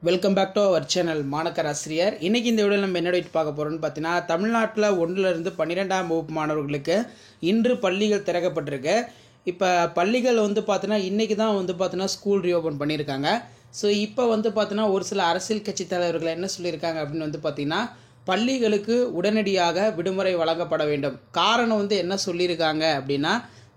Welcome back to our channel மாணக்கர் ஆசிரியர். இன்றைக்கி இந்த வீடியோவில் நம்ம என்ன பார்க்க போகிறோம்னு பார்த்தீங்கன்னா, தமிழ்நாட்டில் 1லிருந்து 12ஆம் வகுப்பு மாணவர்களுக்கு இன்று பள்ளிகள் திறக்கப்பட்டிருக்கு. இப்போ பள்ளிகள் பார்த்தீங்கன்னா இன்றைக்கி தான் பார்த்தீங்கன்னா ஸ்கூல் ரீஓப்பன் பண்ணியிருக்காங்க. ஸோ இப்போ பார்த்தீங்கன்னா ஒரு சில அரசியல் கட்சி தலைவர்கள் என்ன சொல்லியிருக்காங்க அப்படின்னு பார்த்தீங்கன்னா, பள்ளிகளுக்கு உடனடியாக விடுமுறை வழங்கப்பட வேண்டும். காரணம் என்ன சொல்லியிருக்காங்க அப்படின்னா,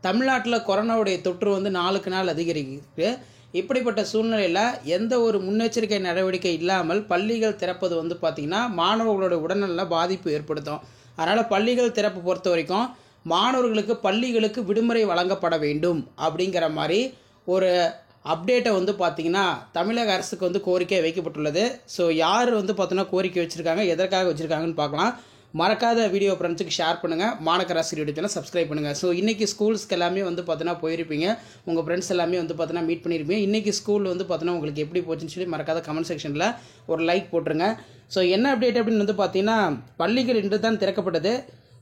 தமிழ்நாட்டில் கொரோனாவுடைய தொற்று நாளுக்கு நாள் அதிகரிக்குது. இப்படிப்பட்ட சூழ்நிலையில் எந்த ஒரு முன்னெச்சரிக்கை நடவடிக்கை இல்லாமல் பள்ளிகள் திறப்பது பார்த்திங்கன்னா மாணவர்களோட உடல்நல பாதிப்பு ஏற்படுத்தும். அதனால் பள்ளிகள் திறப்பு பொறுத்த வரைக்கும் மாணவர்களுக்கு பள்ளிகளுக்கு விடுமுறை வழங்கப்பட வேண்டும் அப்படிங்கிற மாதிரி ஒரு அப்டேட்டை பார்த்திங்கன்னா தமிழக அரசுக்கு கோரிக்கை வைக்கப்பட்டுள்ளது. ஸோ யார் பார்த்தீங்கன்னா கோரிக்கை வச்சுருக்காங்க, எதற்காக வச்சுருக்காங்கன்னு பார்க்கலாம். மறக்காத வீடியோ ஃப்ரெண்ட்ஸுக்கு ஷேர் பண்ணுங்கள். மாணக்கர் ஆசிரியர் சேனலை சப்ஸ்கிரைப் பண்ணுங்கள். ஸோ இன்றைக்கி ஸ்கூல்ஸ்க்கு எல்லாமே பார்த்தீங்கன்னா போயிருப்பீங்க, உங்கள் ஃப்ரெண்ட்ஸ் எல்லாமே பார்த்தீங்கன்னா மீட் பண்ணியிருப்பீங்க. இன்றைக்கி ஸ்கூல் பார்த்தீங்கன்னா உங்களுக்கு எப்படி போச்சுன்னு சொல்லி மறக்காத கமெண்ட் செக்ஷனில் ஒரு லைக் போட்டுருங்க. ஸோ என்ன அப்டேட் அப்படின்னு பார்த்தீங்கன்னா, பள்ளிகள் இன்று தான் திறக்கப்பட்டது.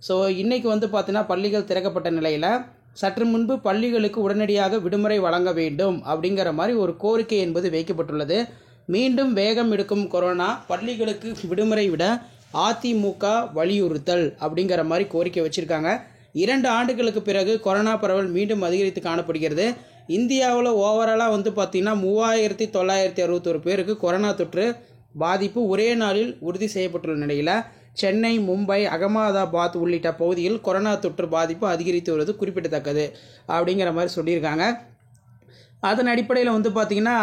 ஸோ இன்றைக்கி பார்த்தீங்கன்னா பள்ளிகள் திறக்கப்பட்ட நிலையில் சற்று முன்பு பள்ளிகளுக்கு உடனடியாக விடுமுறை வழங்க வேண்டும் அப்படிங்கிற மாதிரி ஒரு கோரிக்கை என்பது வைக்கப்பட்டுள்ளது. மீண்டும் வேகம் எடுக்கும் கொரோனா, பள்ளிகளுக்கு விடுமுறை விட அதிமுக வலியுறுத்தல் அப்படிங்கிற மாதிரி கோரிக்கை வச்சுருக்காங்க. 2 ஆண்டுகளுக்கு பிறகு கொரோனா பரவல் மீண்டும் அதிகரித்து காணப்படுகிறது. இந்தியாவில் ஓவராலாக பார்த்தீங்கன்னா 3961 பேருக்கு கொரோனா தொற்று பாதிப்பு ஒரே நாளில் உறுதி செய்யப்பட்டுள்ள நிலையில் சென்னை, மும்பை, அகமதாபாத் உள்ளிட்ட பகுதியில் கொரோனா தொற்று பாதிப்பு அதிகரித்து வருவது குறிப்பிடத்தக்கது அப்படிங்கிற மாதிரி சொல்லியிருக்காங்க. அதன் அடிப்படையில் பார்த்தீங்கன்னா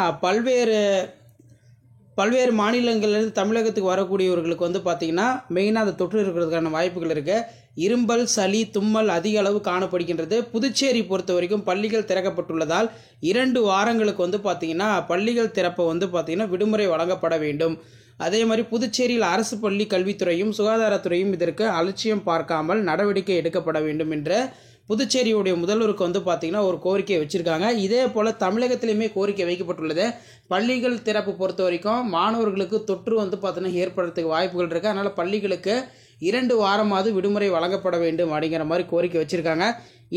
பல்வேறு மாநிலங்களிலிருந்து தமிழகத்துக்கு வரக்கூடியவர்களுக்கு பார்த்தீங்கன்னா மெயினாக அந்த தொற்று இருக்கிறதுக்கான வாய்ப்புகள் இருக்குது. இரும்பல், சளி, தும்மல் அதிக அளவு காணப்படுகின்றது. புதுச்சேரி பொறுத்த வரைக்கும் பள்ளிகள் திறக்கப்பட்டுள்ளதால் 2 வாரங்களுக்கு பார்த்தீங்கன்னா பள்ளிகள் திறப்பை பார்த்தீங்கன்னா விடுமுறை வழங்கப்பட வேண்டும். அதே மாதிரி புதுச்சேரியில் அரசு பள்ளி கல்வித்துறையும் சுகாதாரத்துறையும் இதற்கு அலட்சியம் பார்க்காமல் நடவடிக்கை எடுக்கப்பட வேண்டும் என்ற புதுச்சேரியுடைய முதல்வருக்கு பார்த்தீங்கன்னா ஒரு கோரிக்கை வச்சுருக்காங்க. இதே போல் தமிழகத்திலையுமே கோரிக்கை வைக்கப்பட்டுள்ளது. பள்ளிகள் திறப்பு பொறுத்த வரைக்கும் மாணவர்களுக்கு தொற்று பார்த்தீங்கன்னா ஏற்படுறதுக்கு வாய்ப்புகள் இருக்குது. அதனால் பள்ளிகளுக்கு 2 வாரமாவது விடுமுறை வழங்கப்பட வேண்டும் அப்படிங்கிற மாதிரி கோரிக்கை வச்சுருக்காங்க.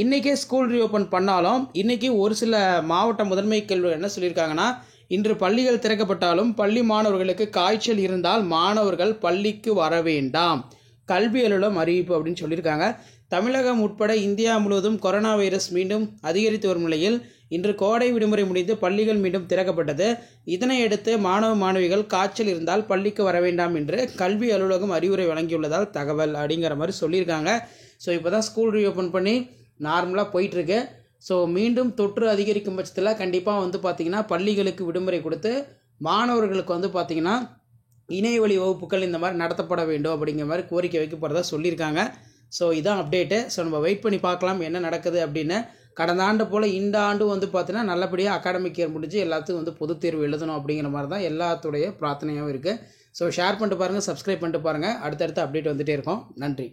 இன்றைக்கே ஸ்கூல் ரீஓப்பன் பண்ணாலும் இன்றைக்கி ஒரு சில மாவட்ட முதன்மை கல்வி என்ன சொல்லியிருக்காங்கன்னா, இன்று பள்ளிகள் திறக்கப்பட்டாலும் பள்ளி மாணவர்களுக்கு காய்ச்சல் இருந்தால் மாணவர்கள் பள்ளிக்கு வர வேண்டாம், கல்வி அலுவலகம் அறிவிப்பு அப்படின்னு சொல்லியிருக்காங்க. தமிழகம் உட்பட இந்தியா முழுவதும் கொரோனா வைரஸ் மீண்டும் அதிகரித்து வரும் நிலையில் இன்று கோடை விடுமுறை முடிந்து பள்ளிகள் மீண்டும் திறக்கப்பட்டது. இதனையடுத்து மாணவ மாணவிகள் காய்ச்சல் இருந்தால் பள்ளிக்கு வர வேண்டாம் என்று கல்வி அலுவலகம் அறிவுரை வழங்கியுள்ளதால் தகவல் அப்படிங்கிற மாதிரி சொல்லியிருக்காங்க. ஸோ இப்போ தான் ஸ்கூல் ரீஓப்பன் பண்ணி நார்மலாக போயிட்டுருக்கு. ஸோ மீண்டும் தொற்று அதிகரிக்கும் பட்சத்தில் கண்டிப்பாக பார்த்திங்கன்னா பள்ளிகளுக்கு விடுமுறை கொடுத்து மாணவர்களுக்கு பார்த்திங்கன்னா இணையவழி வகுப்புகள் இந்த மாதிரி நடத்தப்பட வேண்டும் அப்படிங்கிற மாதிரி கோரிக்கை வைக்கப்படுறதா சொல்லியிருக்காங்க. ஸோ இதான் அப்டேட்டு. ஸோ நம்ம வெயிட் பண்ணி பார்க்கலாம் என்ன நடக்குது அப்படின்னு. கடந்த ஆண்டு போல் இந்த ஆண்டு பார்த்தீங்கன்னா நல்லபடியாக அகாடமிக் இயர் முடிஞ்சு எல்லாத்துக்கும் பொதுத் தேர்வு எழுதணும் அப்படிங்கிற மாதிரி தான் எல்லாத்துடைய பிரார்த்தனையாகவும் இருக்குது. ஸோ ஷேர் பண்ணிட்டு பாருங்கள், சப்ஸ்கிரைப் பண்ணிட்டு பாருங்கள். அடுத்தடுத்து அப்டேட் வந்துகிட்டே இருக்கும். நன்றி.